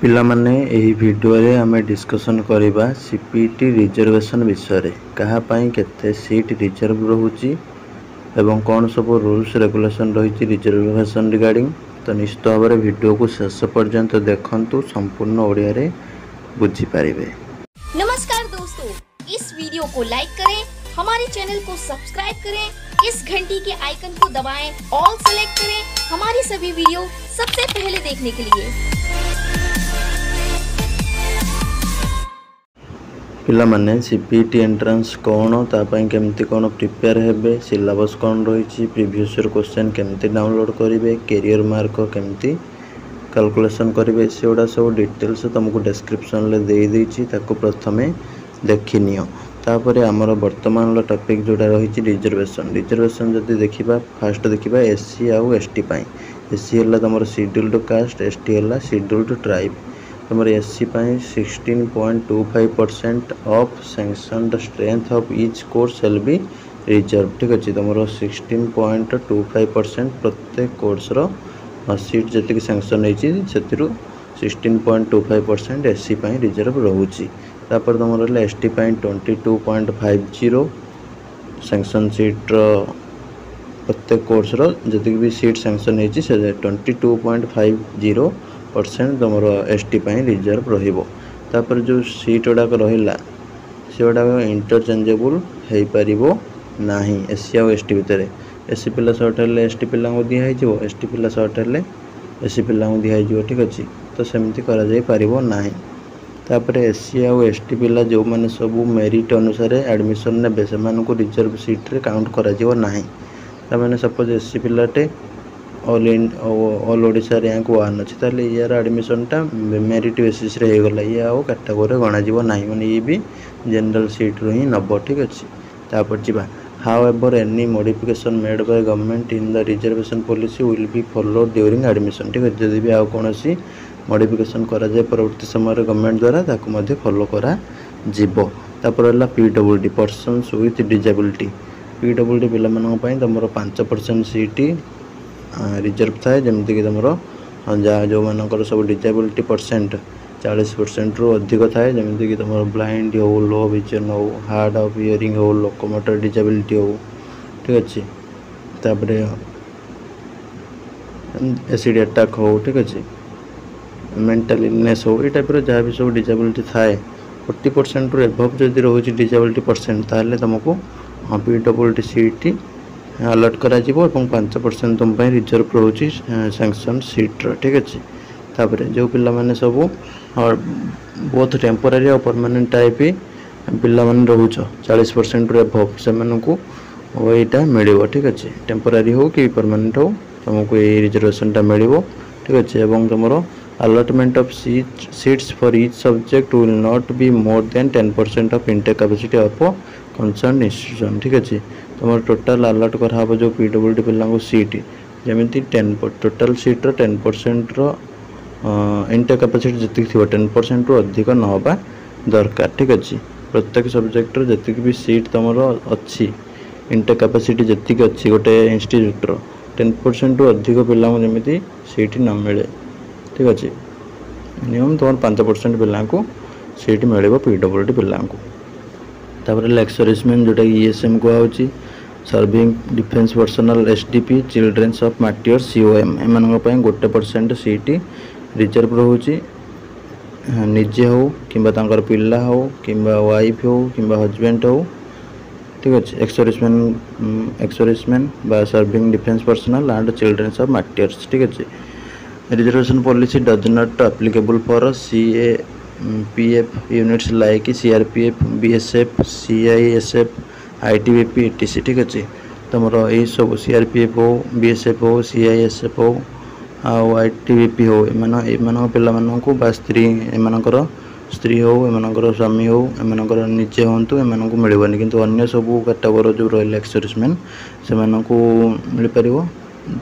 पिला माने एही वीडियो रे आमे डिस्कशन करिबा सीपीटी रिजर्वेशन विषय कहा पाई केते सीट रिजर्व रहूची एवं कौन सब रूल्स रेगुलेशन रही रिजर्वेशन रिगार्डिंग। तो निश्चित भाव में वीडियो को शेष पर्यंत देखंतु संपूर्ण ओडिया रे बुझी पारिबे। नमस्कार दोस्तों, इस वीडियो को लाइक करें, हमारे चैनल को सब्सक्राइब करें, इस घंटी के आइकन को दबाएं, ऑल सेलेक्ट करें हमारी सभी वीडियो सबसे पहले देखने के लिए। पिला माने सीपीटी एंट्रेंस कौन तापाई केमती कौन प्रिपेयर हेबे, सिलेबस कौन रही, प्रीवियस ईयर क्वेश्चन केमती डाउनलोड करेंगे, कैरियर मार्क केमती कैलकुलेशन करेंगे, से गुड़ा सब डिटेल्स तुमको डिस्क्रिप्शन ले दे देछि, ताको प्रथमे देखि नियो। तापरे हमर वर्तमान टॉपिक जोड़ा रही रिजर्वेशन जदि देखिबा फास्ट देखिबा एससी आउ एसटी पाई। एससी हला तमर शेड्यूल्ड कास्ट, एसटी हला शेड्यूल्ड ट्राइब। तमर SC pi 16.25% of sanctioned strength of each course shall be reserve. ठीक अच्छे, तुम 16.25% प्रत्येक कोर्स सीट जी सैंक्शन होती 16.25% एससी पाई रिजर्व रोचे। तापर तुम रहा एसटी पाई 22.50 सैंक्शन सीट प्रत्येक कोर्स जी भी सीट सैंक्शन होती 22.50% तुम एसटी पाई रिजर्व रहिबो। तापर जो सीट गुड़ाक रहा से गुड़ाक इंटरचेंजेबल हो पारिबो नाही एससी और एसटी भितर। एससी पिला सर्ट हेल्ले एसटी पिला दिखाई, एसटी पिला सर्ट हेल्ले एससी पिला दिखाई। ठीक अच्छे, तो सेमती करा जाई पारिबो नाही। तापर एससी और एसटी पिला जो मैंने सब मेरिट अनुसार एडमिशन ने से रिजर्व सीट रे काउंट करा जिवो नाही। तामाने सपोज एससी पिलाटे ऑल ओडिशा रैंक 1 अच्छी ताले यार एडमिशनटा मेरिट बेसिस रे हो गला, ये आउ कैटेगोरी गणा जीवो नाही, माने ये भी जनरल सीट रो ही नब। ठीक अच्छे, तापर जीवा how ever any modification made by government in the reservation policy will be follow during admission. ठीक है, जदि भी आउ कौन मॉडिफिकेशन करा जाए परवर्ती समय गवर्नमेंट द्वारा ताकू मध्य फॉलो करा जीवो। तापर हला PWD persons with disability. PWD पिला मानन पई तमरो 5% सीट रिजर्व थाए, जमती कि तुम जहाँ जो मानकर सब डिजेबिलिटी परसेंट 40% रु अधिक थाए, जमती कि तुम ब्लाइंड हो, लो विजन हो, हार्ड ऑफ हियरिंग हो, लोकोमोटर डिजेबिलिटी हो। ठीक अच्छे, तापर एसिड अटैक हो। ठीक अच्छे, मेंटल इलनेस हो, ये टाइप जहाँ भी सब डिजेबिलिटी थाए 40% रु एभव जदि रोचे डिजेबिलिटी परसेंट ताहले तुमको पीडब्ल्यूडी सीट अलर्ट करा जीवो और 5% तुम रिजर्व रोचे सैंक्शन सीट। ठीक अच्छे, तापर जो पिला माने सब और बोथ टेम्पोरारी और परमानेंट टाइप पिला माने रोच 40% रु एभव से यहाँ मिल। ठीक अच्छे, टेम्पोरारी हो कि परमानेंट हो तुमको ये रिजर्वेशनटा मिल। ठीक अच्छे, और तुम allotment of seats for each subject will not be more than 10% of intake capacity of concern institution. ठीक अच्छे, तुम टोटाल अलॉट करा जो पीडब्ल्यूडी पिला सीट जमी 10 टोटाल सीट्र 10% इंटेक कैपेसिटी जी 10% रु अधिक नवा दरकार। ठीक अच्छे, प्रत्येक सब्जेक्टर जी भी सीट तुम अच्छी इंटेक कैपेसिटी जी अच्छी गोटे इंस्टीट्यूटर 10% रु अधिक पिला जमी सीट न मिले। ठीक अच्छे, मिनिमम तुम 5% पिला सीट मिल पीडब्ल्यूडी पिला। तापर एक्सर्विसमेंट जोटा ईएसएम कहुच्छी serving defence personnel SDP children's of martyrs COM M 1% seat reserve रोचे, निजे हो कि पिला हो कि वाइफ हो कि हजबैंड हो। ठीक अच्छे, एक्सर्विसमेंट बा serving defence personnel and children's of martyrs. ठीक अच्छे, reservation policy does not applicable for CAPF units like CRPF, BSF, CISF, ITBP ATC. ठीक अच्छे, तुम यही सब सीआरपीएफ हो, बीएसएफ हो, सीआईएसएफ हो, आईटीबीपी हो, एम पिला स्त्री एमकर स्त्री हो, एमकर स्वामी हो, एमकर निजे हूँ एम मिलनी, किंतु अन्य सब कैटेगोरी जो रहा एक्सर्विसमेंट से मिल पार।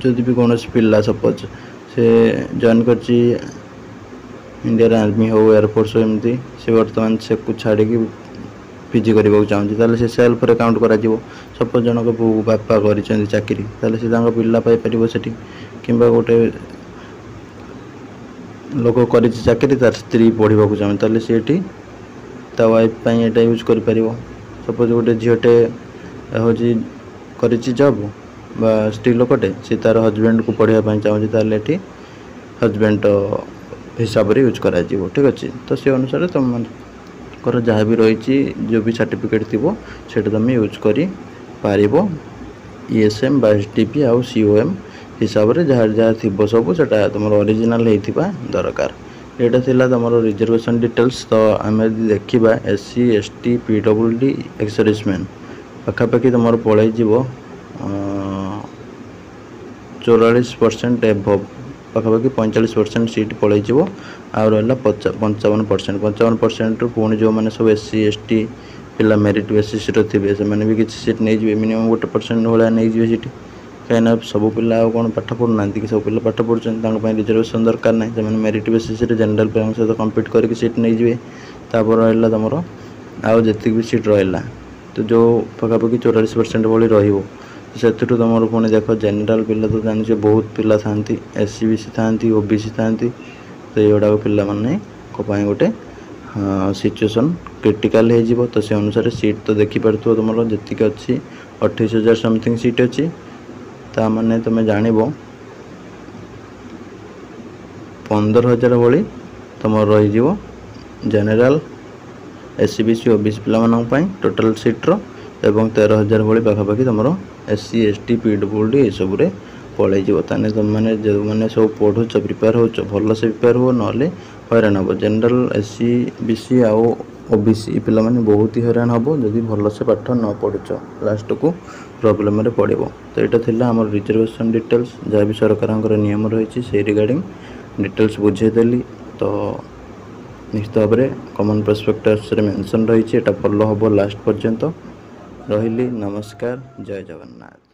जदि भी कौन पिला सपोज से जॉइन कर इंडियन आर्मी हो, एयरफोर्स हो, एमती से बर्तमान से छाड़ी पीजी करने चाहूँगी से सेल्फ रे काउंट करा सपोज जनक बापा कर चाकरी से पिला पाइपर से कि गोटे लोक कर चाकरी तार स्त्री पढ़ा चाहे ताले सी एटी ता वाइफ पाई एटा यूज कर पारिबो। सपोज गोटे झीटे हूँ कर जॉब बा स्त्री लोकटे सी तार हजबैंड को पढ़ाई चाहूँगी ताले एटी हजबैंड हिसाब से यूज करा जीवो। ठीक अच्छे तो से अनुसार तुम कर जहाँ भी रही जो भी सर्टिफिकेट थी से तुम यूज कर पारिबो। ESM बा STP आउ COM हिसाब से जहाँ जहाँ थी सब से तुम ओरिजिनल होता दरकार। यहाँ थिला तुम रिजर्वेशन डिटेल्स। तो आम देखा SC ST PWD ex serviceman पाखापाखि तुम पलैज 44% एभव पाखापाखि 45% सीट पलैज आ रहा 55% पुणी जो मैंने सब SC ST पिला मेरिट बेसिस थे से भी किसी सीट नहीं जाए मिनिमम 1% भाया नहीं जाए सीट कहीं सब पिला कौन पाठ पढ़ुना कि सब पिला पाठ पढ़ुं रिजर्वेशन दरकार ना से मेरिट बेसिस जनरल पिला सहित कम्पीट करके सीट नहीं जाए। तापर रहा तुम आउ जी भी सीट रहा तो जो पाखापाखि 44% भाई रही तुम पुणी देख जनरल पिला तो जानी बहुत पिला था SC BC था OBC था तो ये पिला माने गोटे सिचुएसन क्रिटिकल हो तो से अनुसार सीट तो देखिपे तुम जी अच्छी 28,000 समथिंग सीट अच्छी ता माने तुम जान 15,000 भाई तुम रही जनरल SC BC OBC पिला टोटाल सीट्र एवं 13,000 भाई पाखापाखि तुम SC ST PWD ये सब पलैज। ताने तुम मैंने जो मैंने सब पढ़ुच प्रिपेयर हो भल से प्रिपेयर हो ना हैरान हम। जनरल SC BC आउ OBC पिला माने बहुत ही हैरान हम जदि भल से पाठ न पढ़ुच लास्ट को प्रोब्लेम रे पड़ो। तो यहाँ थिला आम रिजर्वेशन डिटेल्स जहाँ भी सरकार नियम रही से रिगार्डिंग डिटेल्स बुझेदेली। तो निश्चित भाव में कॉमन प्रोस्पेक्टस रे मेंशन रही है फॉलो हम लास्ट पर्यंत। रही नमस्कार जय जगन्नाथ।